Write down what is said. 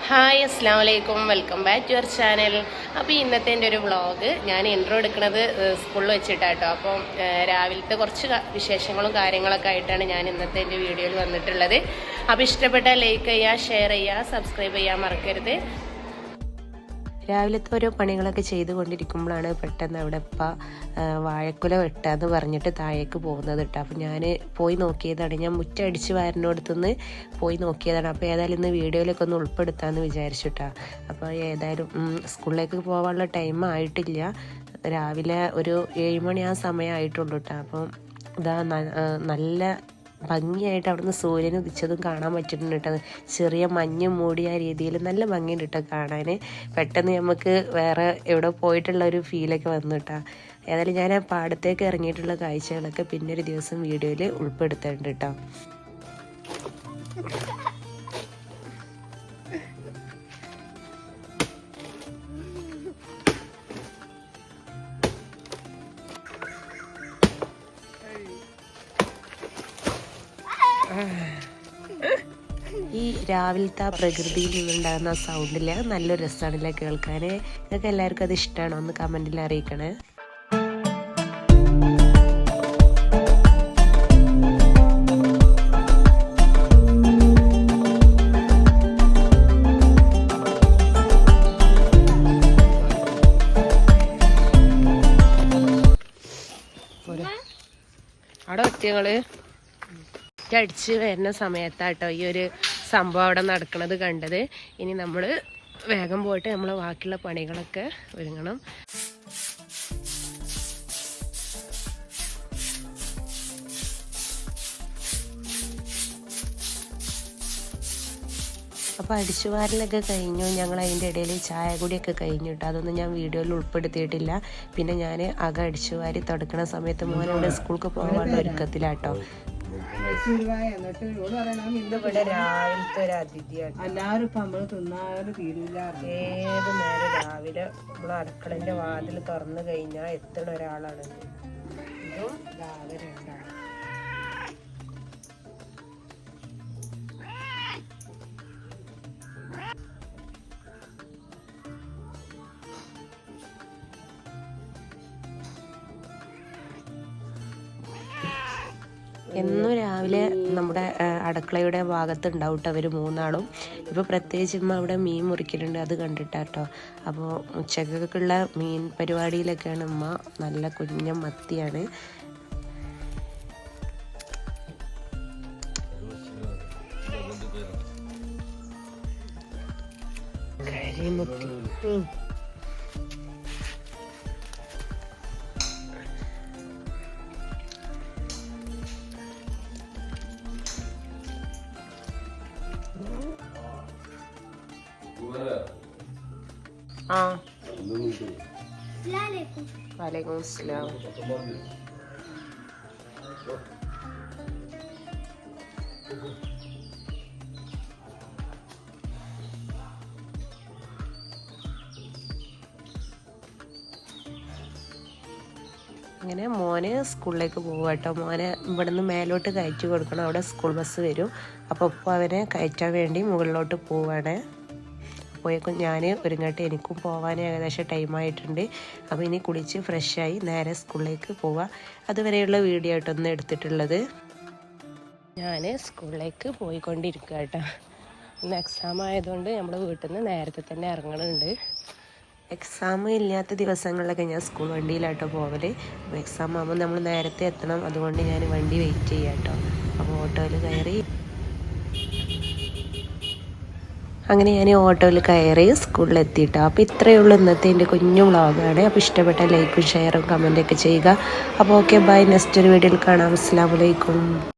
Hi അസ്സാം വലൈക്കും, welcome back to your channel. അപ്പോൾ ഇന്നത്തെ എൻ്റെ ഒരു വ്ളോഗ് ഞാൻ ഇൻട്രോ എടുക്കുന്നത് സ്കൂളിൽ വെച്ചിട്ടാട്ടോ. അപ്പം രാവിലത്തെ കുറച്ച് വിശേഷങ്ങളും കാര്യങ്ങളൊക്കെ ആയിട്ടാണ് ഞാൻ ഇന്നത്തെ എൻ്റെ വീഡിയോയിൽ വന്നിട്ടുള്ളത്. അപ്പോൾ ഇഷ്ടപ്പെട്ടാൽ ലൈക്ക് ചെയ്യുക, ഷെയർ ചെയ്യുക, സബ്സ്ക്രൈബ് ചെയ്യാൻ മറക്കരുത്. രാവിലത്തെ ഓരോ പണികളൊക്കെ ചെയ്തുകൊണ്ടിരിക്കുമ്പോഴാണ് പെട്ടെന്ന് അവിടെ വാഴക്കുല വെട്ടാന്ന് പറഞ്ഞിട്ട് താഴേക്ക് പോകുന്നത് കേട്ടോ. അപ്പോൾ ഞാൻ പോയി നോക്കിയതാണ്, ഞാൻ മുറ്റടിച്ച് വാരനോടത്തുനിന്ന് പോയി നോക്കിയതാണ്. അപ്പോൾ ഏതായാലും ഇന്ന് വീഡിയോയിലൊക്കെ ഒന്ന് ഉൾപ്പെടുത്താമെന്ന് വിചാരിച്ചിട്ടാ. അപ്പോൾ ഏതായാലും സ്കൂളിലേക്ക് പോകാനുള്ള ടൈം ആയിട്ടില്ല, രാവിലെ ഒരു 7 മണി ആ സമയമായിട്ടുള്ളൂ കേട്ടോ. അപ്പം ഇതാ നല്ല ഭംഗിയായിട്ട് അവിടുന്ന് സൂര്യൻ ഉദിച്ചതും കാണാൻ പറ്റുന്നുണ്ട് കേട്ടോ. ചെറിയ മഞ്ഞ് മൂടിയ രീതിയിൽ നല്ല ഭംഗിയുണ്ട് കേട്ടോ കാണാൻ. പെട്ടെന്ന് നമുക്ക് വേറെ എവിടെ പോയിട്ടുള്ള ഒരു ഫീലൊക്കെ വന്നു കേട്ടോ. ഏതായാലും ഞാൻ ആ പാടത്തേക്ക് ഇറങ്ങിയിട്ടുള്ള കാഴ്ചകളൊക്കെ പിന്നെ ഒരു ദിവസം വീഡിയോയിൽ ഉൾപ്പെടുത്തുന്നുണ്ട് കേട്ടോ. ഈ രാവിലത്തെ ആ പ്രകൃതിയിൽ നിന്നുണ്ടാകുന്ന സൗണ്ടിൽ നല്ലൊരു രസമാണല്ലേ കേൾക്കാൻ. നിങ്ങൾക്ക് എല്ലാവർക്കും അത് ഇഷ്ടമാണോ? ഒന്ന് കമൻറ്റിൽ അറിയിക്കണേ. അവിടെ ഒറ്റങ്ങള് അടിച്ച് വരുന്ന സമയത്താട്ടോ ഈ ഒരു സംഭവം അവിടെ നടക്കുന്നത് കണ്ടത്. ഇനി നമ്മൾ വേഗം പോയിട്ട് നമ്മൾ ബാക്കിയുള്ള പണികളൊക്കെ ഒരുങ്ങണം. അപ്പോൾ അടിച്ചുവാരലൊക്കെ കഴിഞ്ഞു, ഞങ്ങൾ അതിൻ്റെ ഇടയിൽ ചായ കൂടിയൊക്കെ കഴിഞ്ഞു കേട്ടോ. അതൊന്നും ഞാൻ വീഡിയോയിൽ ഉൾപ്പെടുത്തിയിട്ടില്ല. പിന്നെ ഞാൻ അടിച്ചുവാരി തുടക്കുന്ന സമയത്ത് മോനോട് സ്കൂൾക്ക് പോകാനുള്ള ഒരുക്കത്തിലാട്ടോ. ഇവിടെ രാവിലത്തെ ഒരു അതിഥിയാണ്. എല്ലാവരും ഇപ്പം നമ്മൾ തിന്നാലും തീരില്ല. ഏത് നേരം രാവിലെ നമ്മൾ അടുക്കളൻ്റെ വാതിൽ തുറന്നു കഴിഞ്ഞാൽ എത്തുന്ന ഒരാളാണ്. ഇതും രാവിലെ രണ്ടാണ്. എന്നും രാവിലെ നമ്മുടെ അടുക്കളയുടെ ഭാഗത്ത് ഉണ്ടാവും കേട്ടോ അവർ മൂന്നാളും. ഇപ്പോൾ പ്രത്യേകിച്ച് അവിടെ മീൻ മുറിക്കലുണ്ട്, അത് കണ്ടിട്ടാട്ടോ. അപ്പോൾ ഉച്ചക്കൊക്കെയുള്ള മീൻ പരിപാടിയിലൊക്കെയാണ് ഉമ്മ. നല്ല കുഞ്ഞ മത്തിയാണ്. കരിമുത്തി വാലേക്കും അസ്സലാം. അങ്ങനെ മോന് സ്കൂളിലേക്ക് പോകുക കേട്ടോ. മോനെ ഇവിടുന്ന് മേലോട്ട് കയറ്റി കൊടുക്കണം, അവിടെ സ്കൂൾ ബസ് വരും. അപ്പോൾ ഇപ്പോൾ അവനെ കയറ്റാൻ വേണ്ടി മുകളിലോട്ട് പോവാണ്. അപ്പോഴേക്കും ഞാൻ ഒരുങ്ങട്ടെ, എനിക്കും പോകാൻ ഏകദേശം ടൈമായിട്ടുണ്ട്. അപ്പോൾ ഇനി കുളിച്ച് ഫ്രഷായി നേരെ സ്കൂളിലേക്ക് പോവുക. അതുവരെയുള്ള വീഡിയോ ആയിട്ടൊന്നും എടുത്തിട്ടുള്ളത്. ഞാൻ സ്കൂളിലേക്ക് പോയിക്കൊണ്ടിരിക്കുക കേട്ടോ. ഇന്ന് എക്സാം ആയതുകൊണ്ട് നമ്മൾ വീട്ടിൽ നിന്ന് നേരത്തെ തന്നെ ഇറങ്ങുന്നുണ്ട്. എക്സാം ഇല്ലാത്ത ദിവസങ്ങളിലൊക്കെ ഞാൻ സ്കൂൾ വണ്ടിയിലാട്ടോ പോകൽ. അപ്പോൾ എക്സാം ആകുമ്പോൾ നമ്മൾ നേരത്തെ എത്തണം, അതുകൊണ്ട് ഞാൻ വണ്ടി വെയിറ്റ് ചെയ്യാം കേട്ടോ. അപ്പോൾ ഓട്ടോയിൽ കയറി അങ്ങനെ ഞാൻ ഓട്ടോയിൽ കയറി സ്കൂളിലെത്തിയിട്ടോ. അപ്പോൾ ഇത്രയേ ഉള്ളൂ ഇന്നത്തെ എൻ്റെ കുഞ്ഞു വ്ളോഗാണ്. അപ്പോൾ ഇഷ്ടപ്പെട്ട ലൈക്കും ഷെയറും കമൻറ്റൊക്കെ ചെയ്യുക. അപ്പോൾ ഓക്കെ, ബൈ. നെക്സ്റ്റ് ഒരു വീഡിയോയിൽ കാണാം. അസ്സലാമു അലൈക്കും.